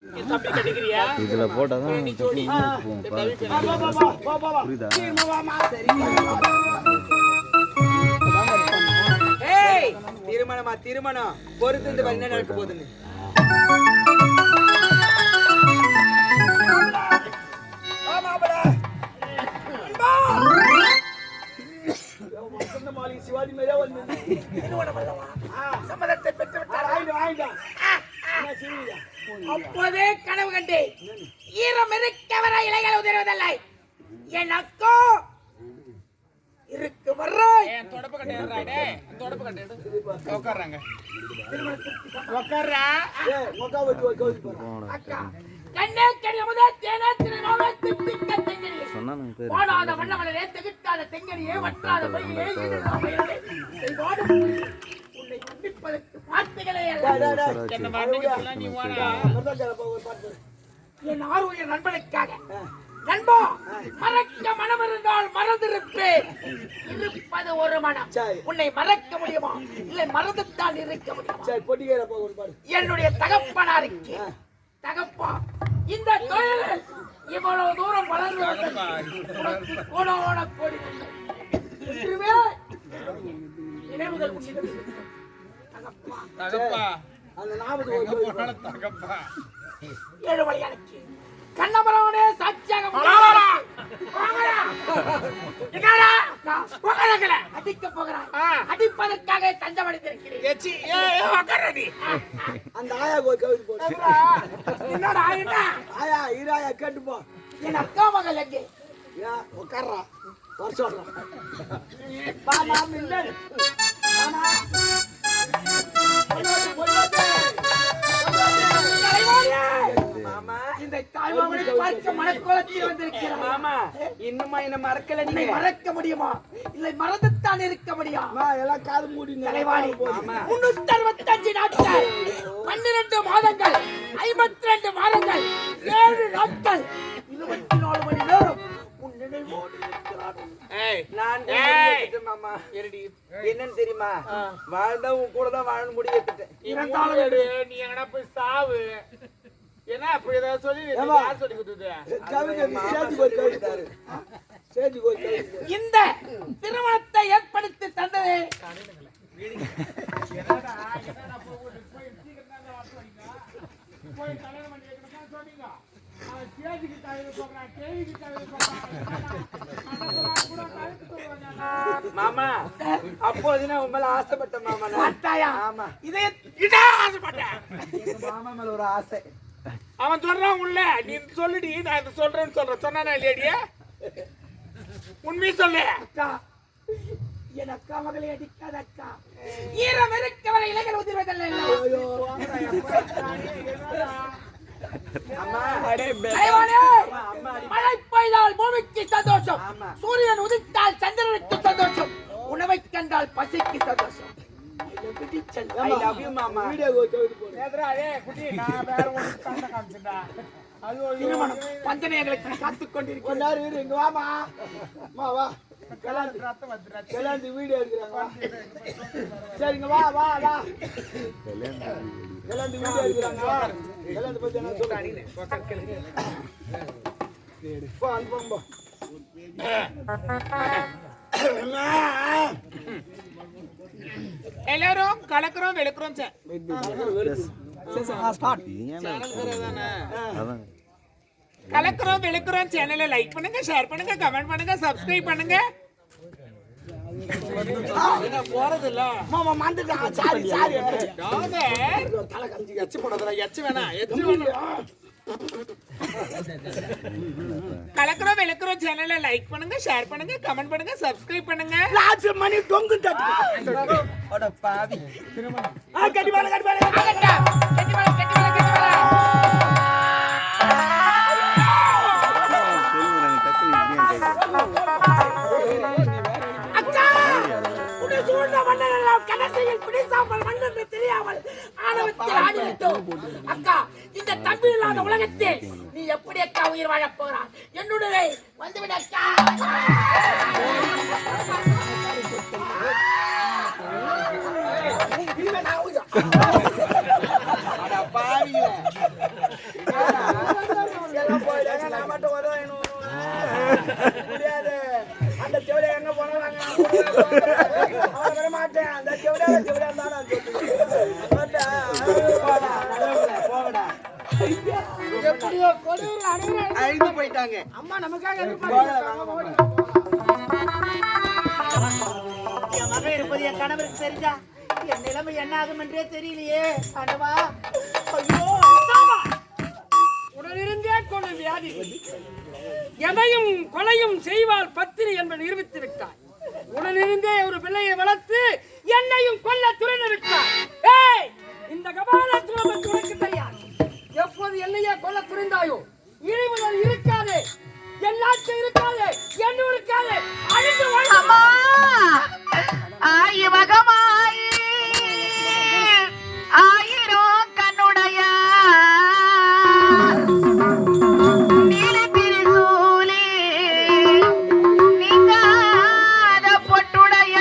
இதுல போட்டாதான் புரியுதா? திருமணமா திருமணம் பொறுத்து என்ன நடக்க போகுதுன்னு சிவாஜி மேலே வந்து சம்மதத்தை பெற்று அப்போதே கனவு கண்டேன். ஈரம் இருக்கவர இலைகள் உதிர்வதில்லை. எனக்கோ இருக்கு வர்றாய். தொடப்பு கட்டேறானே தொடப்பு கட்டேடு உட்கார்றாங்க உட்கார்றா மொக்கா வச்சு அக்கா கண்ணே கனியமுதா தேனா திரமாவே திட்டிக்க தெங்கனி சொன்னானே பேர் போடாத வண்ணமலரே திகிட்டாத தெங்கனியே வற்றாத பையே ஈடுறாமையே செய்வாடு உன்னை கண்டிப்பதற்கு வார்த்தைகளே அல்ல. என்ன மாட்டீங்க நீ வாடா என் ஆர்வ நண்பனுக்காக நண்பா மறக்க மனம் இருந்தால் மறந்திருப்பேன். இருப்பது ஒரு மனம். உன்னை மறக்க முடியுமா? இல்லை மறந்துத்தான் இருக்க முடியுமா? என்னுடைய தகப்பனாருக்கு தகப்பா இந்த தொழிலில் இவ்வளவு தூரம் வளர்ந்து கோடான கோடி என்றுமே நினைவுகள் தகப்பா அந்த நாமது தகப்பா ஏழு வழி அடக்கி கண்ணபுரவனே சாட்சியாக அடிக்க போகிறான். அடிப்பதற்காக தஞ்சம் அடைந்திருக்கிறேன். அந்த ஆயா கோயில் கவிதை போடு. என்னோட ஆயினா ஆயா ஈராயா கேட்டுப்போ. என் அக்கா மகள் எங்கே? உட்கார்றா வருஷம் பாமா மின்னல் இந்த தாய்மாமனை பார்க்க மனக்கோலத்தில் வந்திருக்கிறார். மாமா இன்னுமா என்ன மறக்கல நீ மறக்க முடியுமா? இல்லை மறந்துத்தான் இருக்க முடியுமா? எல்லாம் காது மூடி தலைவாணி 365 நாட்கள் 12 மாதங்கள் 52 வாரங்கள் 7 நாட்கள் 24 மணி நேரம் உன் நினைவோடு இருக்கிறார். நான் மாமா என்னன்னு தெரியுமா? வாழ்ந்தா உன் கூட தான் வாழ முடியத்துட்டேன். நீ எங்கடா போய் சாவு என்ன அப்படி ஏதாவது சொல்லி யார் சொல்லி கொடுத்தது? இந்த திருமணத்தை ஏற்படுத்தி தந்தது மாமா அப்போது உன் மேல ஆசைப்பட்டேன் மாமா. ஆமா இதே ஆசைப்பட்டேன். மாமா மேல ஒரு ஆசை. அவன் சொல்றான் உள்ள நீ சொல்லுடி நான் இது சொல்றேன்னு சொன்னா இல்லையா? உண்மையை சொல்லு அக்கா. என் அக்கா மகளை அடிக்காத அக்கா. ஈரம் இருக்கவரை இலைகள் உதிர்வதில்லை. மழை பெய்தால் பூமிக்கு சந்தோஷம். சூரியன் உதித்தால் சந்திரனுக்கு சந்தோஷம். உணவை கண்டால் பசிக்கு சந்தோஷம். பஞ்சனைகளுக்கு காத்துக் கொண்டிருக்கிறேன். வீடியோ எடுக்கிறாங்க. சரிங்க வா வா வா வீடியோ எடுக்கிறாங்க. எல்லாரும் கலக்குறோம் வெளுக்குறோம் கலக்குறோம் வெளுக்குறோம் சேனலை லைக் பண்ணுங்க, ஷேர் பண்ணுங்க, கமெண்ட் பண்ணுங்க, சப்ஸ்கிரைப் பண்ணுங்க. போறது இல்ல மாமா மந்துடா. சாரி சாரி தலை கஞ்சி எச்சு போடாதடா. எச்சு வேணாம் எச்சு வேணாம். கலக்குறோம் வெளுக்குறோம் சேனலை லைக் பண்ணுங்க, ஷேர் பண்ணுங்க, கமெண்ட் பண்ணுங்க, சப்ஸ்கிரைப் பண்ணுங்க. லாட்சி மணி டொங்கு தட்டு. அட பாவி திருமணம் கட்டி வாங்க கட்டி வாங்க கட்டி வாங்க கட்டி வாங்க கட்டி வாங்க. அக்கா உன்னை சூழ்ந்த மன்னரெல்லாம் கடைசியில் பிடிசாமல் மன்னன்னு தெரியாமல் ஆணவத்தில் ஆடிவிட்டோம். அக்கா இந்த தம்பி இல்லாத உலகத்தில் நீ எப்படி அக்கா உயிர் வாழப் போகிறான்? என்னுடைய வந்துவிட அக்கா. எப்படியோ கொடூர அனுபவம் அழிந்து போயிட்டாங்க. அம்மா நமக்காக போகல, எதிர்பார்க்கிறாங்க. வாங்க, ஓடி. என் மகன் இருப்பது என் கணவருக்கு தெரிஞ்சா என் நிலைமை என்ன ஆகும் என்றே தெரியலையே. ஆண்டவா, ஐயோ உடனிருந்தே கொண்டு வியாதி எதையும் கொலையும் செய்வால் பத்தினி என்பதை நிரூபித்து விட்டார். உடனிருந்தே ஒரு பிள்ளையை வளர்த்து என்னையும் கொல்ல துணிந்து விட்டார். ஏய், இந்த கபாலத்துவம் உனக்கு தெரியாது. எப்போது என்னையே கொல்ல துணிந்தாயோ இனி முதல் இருக்காது, எல்லாத்தையும் இருக்காது, என்ன இருக்காது, அழிந்து அம்மா ஆயி மகமாயி ஆயிரம் கண்ணுடைய நீலி திரிசூலி நீங்காத பொட்டுடைய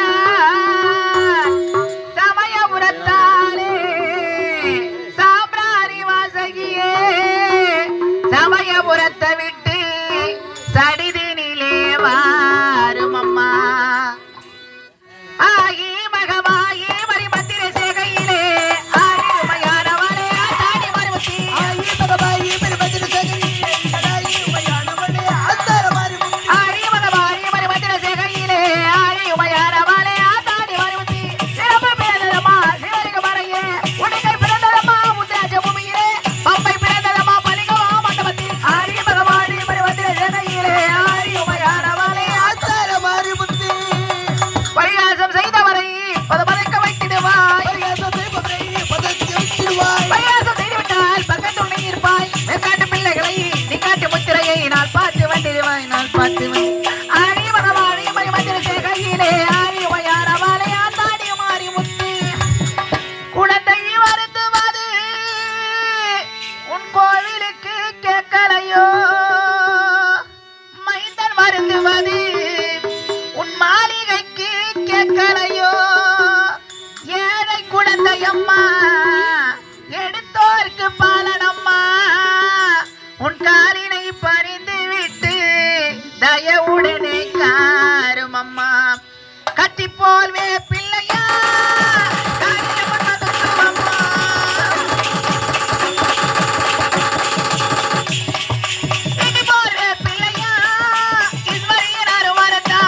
சமயபுரத்தாரே சாம்ராரி வாசகியே சமயபுரத்தை விட்டு சடிதினிலே வாரும் அம்மா. ஆயி மகமாயி மரிமந்திர சேகையிலே ஆயுமையானவளே ஆத்தாடி மருமத்தி. ஆயி மகமாயி மரிமந்திர சேகையிலே ஆயுமையானவளே ஆத்தாடி மருமத்தி. ஆயி மகமாயி மரிமந்திர சேகையிலே ஆயுமையானவளே ஆத்தாடி மருமத்தி. சிறப்பு பிறந்ததம்மா சிவலிங்க மறையே உனக்கை பிறந்ததம்மா முத்ராஜ பூமியிலே பம்பை பிறந்ததம்மா பலிகமா மண்டபத்தில். ஆயி மகமாயி மரிமந்திர சேகையிலே ஆயுமையானவளே ஆத்தாடி மருமத்தி. பரிகாசம் செய்தவரை பதமறைக்க வைத்திடுவாய். பரிகாசம் செய்துவிட்டால் பக்கத்துணை இருப்பாய். மேற்காட்டு பிள்ளைகளை நீ காட்டு முத்திரையை நான் பார்த்து வந்திடுவாய். நான் பார்த்து ஆடி மகமாடி மரிமந்திர சேகையிலே ஆயுமையானவளே ஆத்தாடி மாறி முத்தி. குழந்தை வருந்துவது உன் கோவிலுக்கு கேட்கலையோ, மைந்தன் வருந்துவது உன் மாளிகைக்கு கேட்கலையோ. ஏழை குழந்தையம்மா எடுத்தோர்க்கு பாலனம்மா உன் காலினை பறிந்து விட்டு தயவுடனே காரும் அம்மா. கத்தி போல்வே பிள்ளையா அம்மா. இனி போல்வே பிள்ளையா இஸ்வரியனாரு வரதா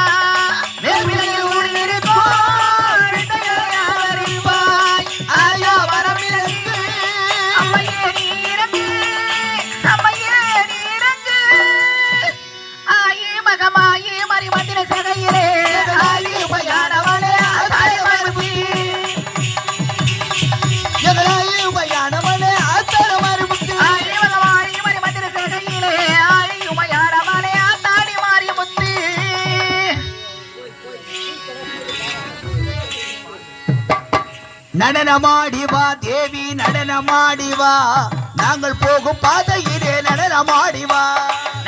வேல்விளையில் ஊழியிருப்போம் வித்தையாரிவாய். ஐயோ வரமிழந்து அம்மையே நீ இறங்கு, அம்மையே நீ இறங்கு. ஆயி மகமாயி மரிமந்திர சேகையிலே ஆயுமையானவளே ஆத்தாடி மருமத்தி. ஆயி மகமாயி மரிமந்திர சேகையிலே ஆயுமையானவளே ஆத்தாடி மாறி முத்தி. நடனமாடிவா தேவி நடனமாடிவா, நாங்கள் போகும் பாதையிலே நடனமாடிவா.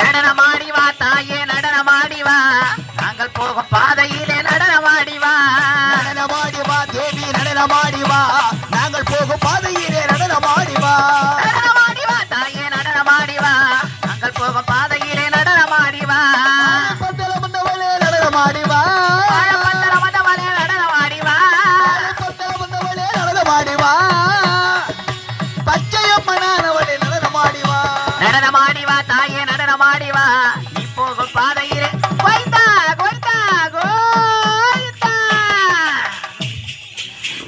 நடனமாடிவா தாயே நடனமாடிவா, நாங்கள் போகும் பாதையிலே நடனமாடிவா. நடனமாடிவா தேவி நடனமாடிவா, நாங்கள் போகும் பாதையிலே நடனமாடிவா. நடனமாடிவா தாயே நடனமாடிவா, நாங்கள் போகும் பாதையிலே நடனமாடிவா. பந்தல வந்தவளே நடனமாடிவா, வாழப்பந்தல வந்தவளே நடனமாடிவா. பந்தல வந்தவளே நடனமாடிவா, பச்சையம்மனானவளே நடனமாடிவா. நடனமாடிவா தாயே நடனமாடிவா, நீ போகும் பாதையிலே கோய்ந்தா கோய்ந்தா கோய்ந்தா.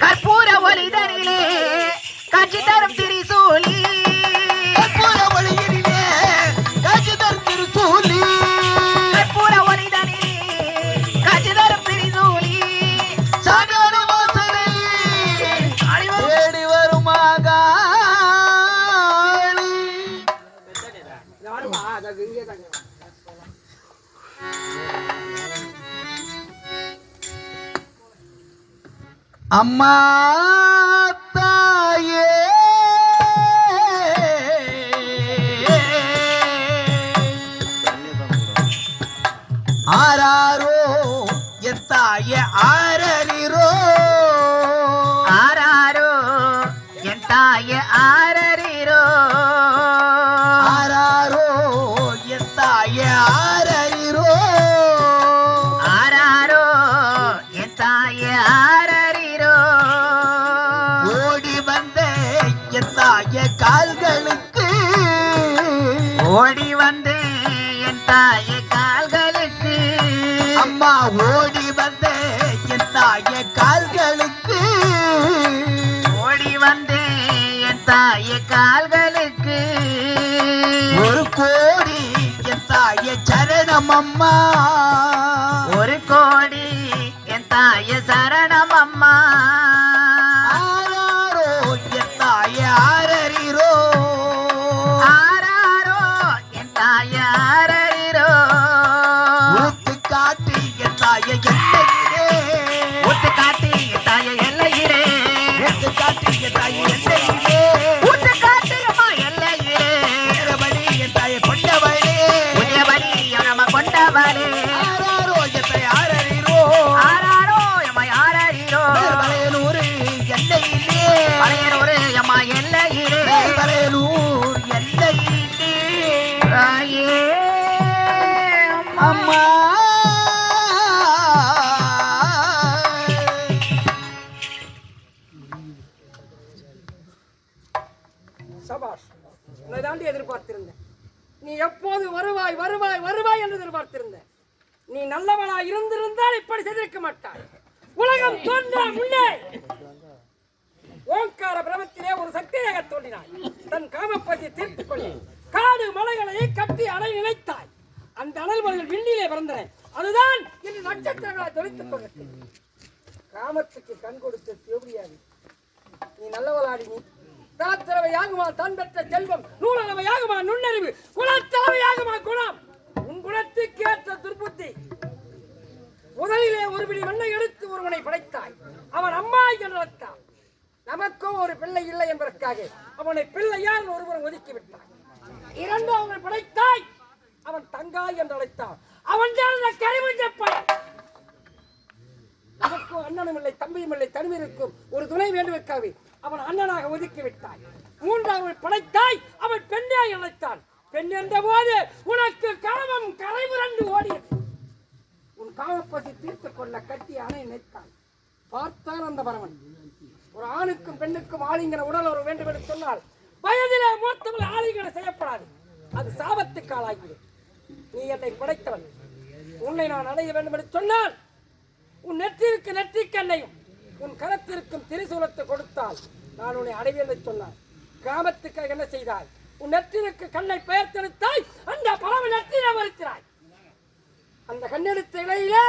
கற்பூர ஒளிதனிலே காட்சி தரும் திரிசூலி. கற்பூர ஒளியினிலே காட்சி தரும் திருச்சூலி. கற்பூர ஒளிதனிலே காட்சி தரும் திரிசூலி. சாகாத வாசனை தேடி வரும் மாகாளி. யாருமா அது இங்கே தாங்க. அம்மா தாயே ஆராரோ என் தாயே ஆரரிரோ. ஆராரோ என் தாயே ஆரரிரோ. ஆராரோ என் தாயே ஆரரிரோ. ஆராரோ என் தாயே ஆரரிரோ. ஓடி வந்தேன் என் தாய கால்களுக்கு அம்மா ஓடி வந்தேன் என் தாய கால்களுக்கு ஓடி வந்தேன் என் தாய கால்களுக்கு ஒரு கோடி என் தாய சரணம் அம்மா ஒரு கோடி என் தாய சரணம் அம்மா ஆராரோ என் தாய ஆரறிரோ ஆராரோ என் தாய ஆரறிரோ ஊத்து காட்டி என் தாய எல்லையிலே ஊத்து காட்டி என் தாய எல்லையிலே ஊத்து காட்டி என் தாய எல்லையிலே ஊத்து காட்டி அம்மா எல்லையிலே வீரபலி என் தாய கொண்டவளே வீரபலி நம்ம கொண்டவளே ஆராரோ என் தாய ஆரறிரோ ஆராரோ எம்மா ஆரறிரோ வளையனூர் எல்லையிலே வளையனூர் அம்மா எல்லையிலே வளையனூர் எல்லையிலே தாயே அம்மா சபாஷ், உன்னை தாண்டி எதிர்பார்த்திருந்தேன். நீ எப்போது வருவாய் வருவாய் வருவாய் என்று எதிர்பார்த்திருந்த. நீ நல்லவனா இருந்திருந்தால் இப்படி செய்திருக்க மாட்டாய். உலகம் தோன்ற முன்னே ஓங்கார பிரமத்திலே ஒரு சக்தியாக தோன்றினாய். தன் காமப்பசியை தீர்த்துக் கொள்ள காடு மலைகளை கட்டி அணை நினைத்தாய். அந்த அனல் மலைகள் விண்ணிலே பிறந்தன. அதுதான் இன்று நட்சத்திரங்களை தொலைத்துக் கொண்டது. காமத்துக்கு கண் கொடுத்த தேவடியாதி நீ நல்லவளாடி. நீ தாத்திரவையாகுமா தான் பெற்ற செல்வம், நூலளவையாகுமா நுண்ணறிவு, குலத்தளவையாகுமா குணம். உன் குணத்துக்கு ஏற்ற துர்புத்தி. முதலிலே ஒரு பிடி மண்ணை எடுத்து ஒருவனை படைத்தாய். அவன் அம்மா என்று அழைத்தான். நமக்கும் ஒரு பிள்ளை இல்லை என்பதற்காக அவனை பிள்ளையால் ஒருவன் ஒதுக்கி விட்டான். இரண்டாவது படைத்தாய். அவன் தங்காய் என்று அழைத்தான். அவன் நமக்கும் அண்ணனும் இல்லை தம்பியும் இல்லை தனிமைக்கும் ஒரு துணை வேண்டுவதற்காக அவன் அண்ணனாக ஒதுக்கி விட்டாய். மூன்றாவது படைத்தாய். அவன் பெண்ணாய் அழைத்தான். பெண் என்ற போது உனக்கு காமம் கரைபுரண்டு ஓடியது. உன் காமப்பசி தீர்த்துக் கொள்ள கட்டி அணை நினைத்தான். பார்த்தான் அந்த பரவன். ஒரு ஆணுக்கும் பெண்ணுக்கும் ஆலிங்கன உடல் ஒரு வேண்டும் என்று சொன்னால் வயதிலே மூத்தவள் ஆலிங்கன செய்யப்படாது. அது சாபத்துக்கு ஆளாகிவிடும். நீ என்னை படைத்தவன். உன்னை நான் அடைய வேண்டும் என்று சொன்னால் உன் நெற்றிற்கு நெற்றிக்கண்ணையும் உன் கரத்திற்கும் திரிசூலத்தை கொடுத்தால் நான் உன்னை அடைவேன் என்று சொன்னான். கிராமத்துக்காக என்ன செய்தாய்? உன் நெற்றிற்கு கண்ணை பெயர்த்தெடுத்தாய். அந்த பறவை நெற்றினை வருத்தினாய். அந்த கண்ணெடுத்த இலையிலே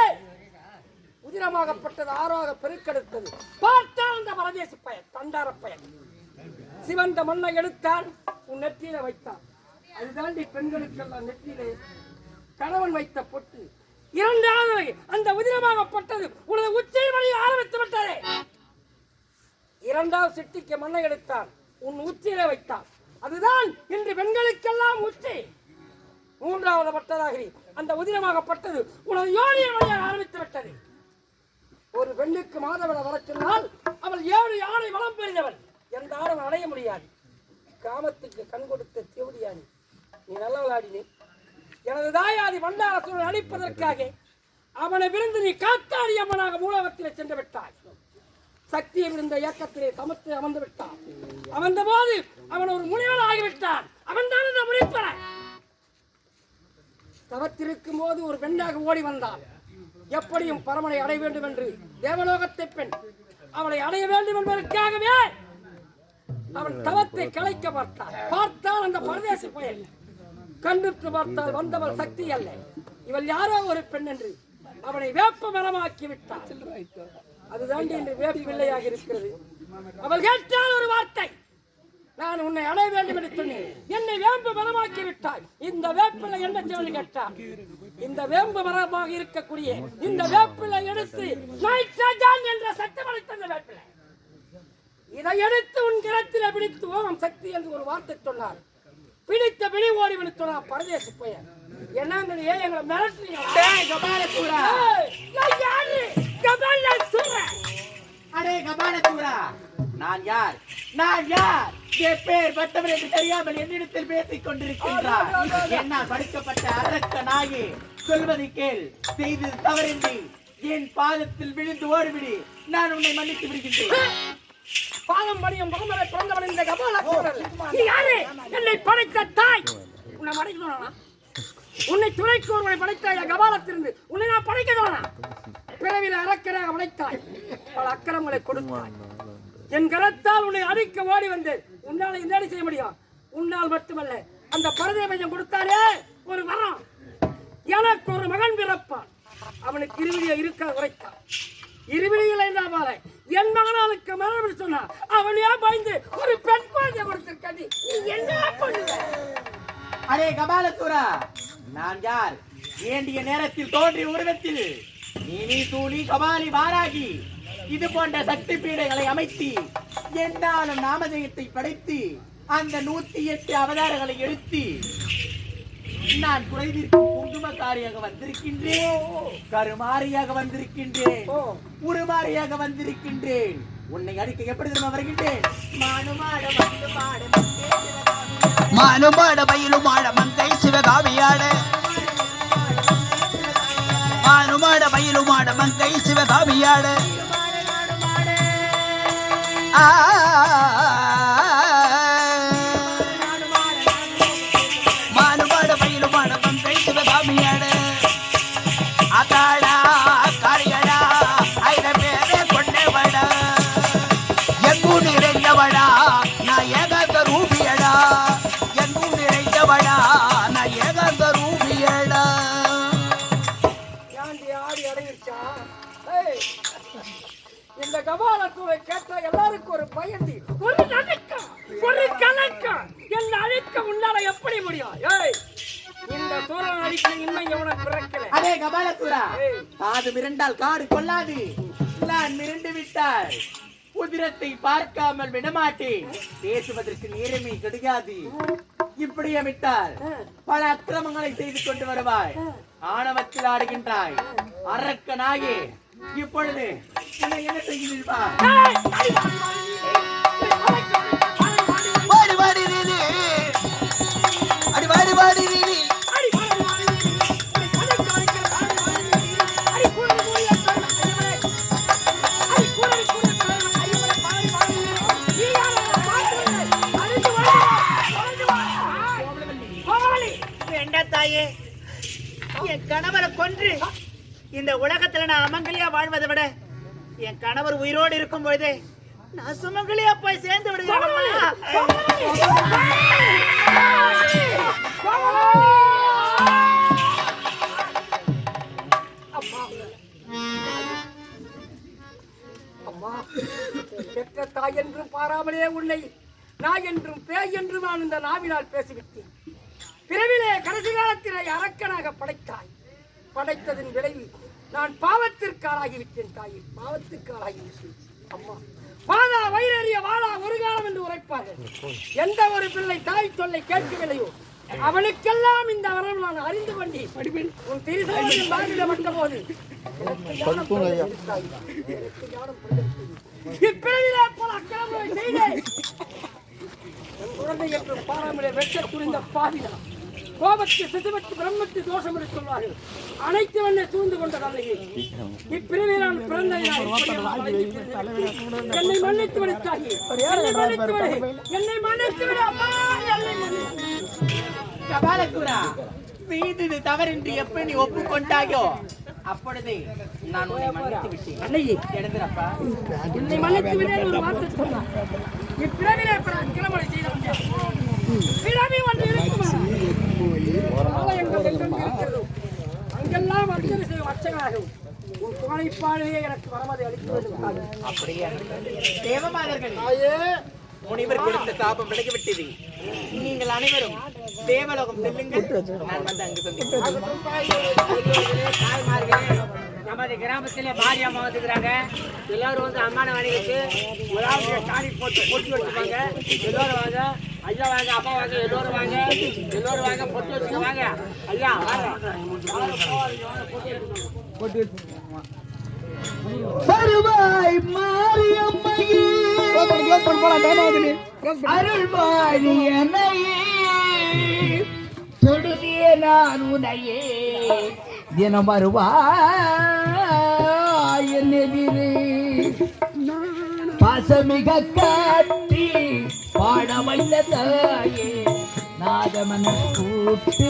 உதிரமாகப்பட்டது ஆறாக பெருக்கெடுத்தது. பார்த்தான் அந்த பரதேசி பயன், தண்டார பயன். சிவந்த மண்ணை எடுத்தான், உன் நெற்றியில வைத்தான். அதுதாண்டி பெண்களுக்கெல்லாம் நெற்றியிலே கணவன் வைத்த பொட்டு. இரண்டாவது அந்த உதிரமாகப்பட்டது உனது உச்சியில் வழி ஆரம்பித்து விட்டதே. இரண்டாவது சிட்டிக்கு மண்ணை எடுத்தான், உன் உச்சியிலே வைத்தான். அதுதான் இன்று பெண்களுக்கெல்லாம் உச்சி. மூன்றாவது பட்டதாகி அந்த உதிரமாகப்பட்டது உனது யோனியின் வழியாக ஆரம்பித்து விட்டது. ஒரு பெண்ணுக்கு மாதவிட வர சொன்னால் அவள் 7 யானை வளம் பெறுதவள். எந்த ஆடும் அடைய முடியாது. காமத்துக்கு கண் கொடுத்த தேவடியானி நீ நல்லவளாடினி. எனது தாயாதி வண்டாரசூரன் அழிப்பதற்காக அவனை விருந்து நீ காத்தாடி அம்மனாக மூலவத்திலே சென்று விட்டாய். சக்தியை விருந்த இயக்கத்திலே சமத்து அமர்ந்து விட்டான். அமர்ந்த போது அவன் ஒரு முனிவன் ஆகிவிட்டான். அவன் தான் இந்த முனிப்பன. தவத்திருக்கும் போது ஒரு பெண்ணாக ஓடி வந்தான். எப்படியும் பரமனை அடைய வேண்டும் என்று தேவலோகத்தை பெண் அவளை அடைய வேண்டும் என்பதற்காகவே அவன் தவத்தை கலைக்க பார்த்தான் அந்த பரதேசி பயன். கண்டுற்று பார்த்தால் வந்தவள் சக்தி அல்ல, இவள் யாரோ ஒரு பெண் என்று அவனை வேப்ப மரமாக்கி விட்டார். அதுதான் இன்று வேப்பிள்ளையாக இருக்கிறது. அவள் கேட்டால் ஒரு வார்த்தை, நான் உன்னை அடைய வேண்டும் என்று சொன்னேன். என்னை வேம்பு மரமாக்கி விட்டாய். இந்த வேப்பிள்ளை என்ன செய்வது கேட்டான். இந்த வேம்பு மரமாக இருக்கக்கூடிய இந்த வேப்பிள்ளை எடுத்து நைட்ரஜன் என்ற சத்தம் அளித்த அந்த வேப்பிள்ளை இதை எடுத்து உன் கிரத்தில் பிடித்து ஓம் சக்தி என்று ஒரு வார்த்தை சொன்னார். பிடித்த பிடி ஓடி சொன்னார் பரதேசி பையன். என்னங்க எங்களை மிரட்டுறீங்க? அடே கபாலசூரா, நான் யார்? நான் யார்? என் பேர் பட்டவர் என்று தெரியாமல் என்னிடத்தில் பேசிக் கொண்டிருக்கின்றார். என்னால் படிக்கப்பட்ட அரக்க நாயே, சொல்வதை கேள். செய்தது தவறின்றி என் பாதத்தில் விழுந்து ஓடிவிடு. நான் உன்னை மன்னித்து விடுகின்றேன். பாலம் பணியும் முகமதை பிறந்தவன் இந்த கபாலசூரன். நீ யாரு? என்னை படைத்த தாய். உன்னை படைக்கணும். உன்னை துணைக்கு ஒருவனை படைத்தாய் கபாலத்திலிருந்து உன்னை நான் படைக்கணும். பிறவில அரக்கராக படைத்தாய், பல அக்கிரமங்களை கொடுத்தாய். என் கரத்தால் உன்னை அடிக்க ஓடி வந்தேன். உன்னால் இந்த செய்ய முடியும். உன்னால் மட்டுமல்ல, அந்த பரதேவன் கொடுத்தாரே ஒரு வரம், எனக்கு ஒரு மகன் பிறப்பான், அவனுக்கு இருவிழியை இருக்க உரைத்தான். இருவிழியில் இருந்தாலே என் மகனாளுக்கு மரணம் சொன்னா அவனையா பயந்து ஒரு பெண் குழந்தை கொடுத்திருக்காண்டி நீ என்ன பண்ணுவ? அரே கபாலசூரா, நான் யார்? வேண்டிய நேரத்தில் தோன்றிய உருவத்தில் நீ தூளி கபாலி வாராகி இது போன்ற சக்தி பீடங்களை அமைத்து என்னாலும் நாமஜெயத்தை படைத்து அந்த 108 அவதாரங்களை எடுத்து நான் குறைதீர்க்கும் குங்குமக்காரியாக வந்திருக்கின்றேன், கருமாரியாக வந்திருக்கின்றேன், உருமாரியாக வந்திருக்கின்றேன். உன்னை அடிக்க எப்படி திரும்ப வருகின்றேன்? மானுமாட மயிலுமாட மங்கை சிவகாமியாட, மானுமாட மயிலுமாட மங்கை சிவகாமியாட, மானுமாட மயிலுமாட மங்கை சிவகாமியாட, அதாடா காரியடா ஐத பேரே கொண்டவடா, எங்கு நிறைந்தவடா நான் ஏகாந்த ரூபியடா, எங்கு நிறைந்தவடா நான் ஏகாந்த ரூபியடா. ஆடி அடையிச்சா இந்த கபாலத்தூரை கேட்ட எல்லாருக்கும் ஒரு பயந்தி, ஒரு நடுக்கம், ஒரு கலக்கம். என்ன அழிக்க உன்னால எப்படி முடியும்? இந்த சூரன் அழிக்க இன்னும் எவனும் பிறக்கல. அதே கபாலசூரா, காது மிரண்டால் காடு கொள்ளாது. நான் மிரண்டு விட்டால் உதிரத்தை பார்க்காமல் விடமாட்டேன். பேசுவதற்கு நேரமே கிடையாது. இப்படியே விட்டால் பல அக்கிரமங்களை செய்து கொண்டு வருவாய். ஆணவத்தில் ஆடுகின்றாய் அரக்கனாயே. இப்பொழுது என்ன செய்கிறீர்கள்? வாடி வாடி நீ அடி வாடி வாடி நீ தாயே, என் கணவரை கொன்று இந்த உலகத்துல நான் அமங்கலியா வாழ்வதை விட என் கணவர் உயிரோடு இருக்கும் பொழுதே நான் சுமங்கலியா போய் சேர்ந்து விடுகிறேன். பெற்ற தாய் என்றும் பாராமலே உன்னை நாய் என்றும் பேய் என்றும் நான் இந்த நாவினால் பேசிவிட்டேன். பிறவிலே கடைசி காலத்திலே அரக்கனாக படைத்தாய். படைத்ததின் விளைவு நான் பாவத்திற்காளாகிவிட்டேன் தாயே, பாவத்திற்காளாகிவிட்டேன். அம்மா, வாழா வயிறறிய வாழா ஒரு காலம் என்று உரைப்பார்கள். எந்த ஒரு பிள்ளை தாய் சொல்லை கேட்கவில்லையோ அவனுக்கெல்லாம் இந்த வரம் நான் அறிந்து கொண்டேன். உன் திருசோழன் பாதிக்கப்பட்ட போது இப்பிறவிலே போல அக்கிரமங்களை செய்தேன். என் குழந்தை என்று பாராமலே வெட்ட துணிந்த பாவிதான் கோபத்து சிசுவத்து பிரம்மத்து தோஷம் என்று சொல்வார்கள். அனைத்து வண்ணை சூழ்ந்து கொண்ட தந்தையை இப்பிரிவில் நான் பிறந்த என்னை மன்னித்து விடுத்தாகி, என்னை மன்னித்து விடு, என்னை மன்னித்து விடு அம்மா, என்னை மன்னித்து. கபாலசூரா, செய்தது தவறின்றி எப்ப நீ ஒப்புக்கொண்டாயோ அப்பொழுது நான் உன்னை மன்னித்து விட்டேன். அன்னையே எழுந்துறப்பா, என்னை மன்னித்து விட ஒரு வார்த்தை சொன்னார். இப்பிறவிலே கிளம்பலை செய்த பிறவி ஒன்று இருக்குமா? அங்கெல்லாம் அர்ச்சனை செய்யும் அர்ச்சகனாகவும் உன் துணைப்பாளையே எனக்கு வரமதை அளித்து வேண்டும். அப்படியே தேவமாதர்கள் முனிவர் கொடுத்த சாபம் விலகிவிட்டது. நீங்கள் அனைவரும் தேவலோகம் செல்லுங்கள். நான் வந்து அங்கு சந்திக்கிறேன். நமது கிராமத்திலே பாரி அம்மா வந்துக்கிறாங்க. எல்லாரும் வந்து அம்மான வணிகத்து சாணி போட்டு பொட்டு வச்சுப்பாங்க. எல்லோரும் வாங்க, ஐயா வாங்க, அப்பா வாங்க, எல்லோரும் வாங்க, எல்லோரும் வாங்க, பொட்டு வச்சுக்க வாங்க. ஐயா வருவாய் மாரியம்மையே, அருள்வாழி என்னையே, தொடுதிய நான் உனையே, தினம் வருவாய் என் எதிரே, பாசமிக காட்டி பாட வைத்த தாயே, நாதமன கூட்டி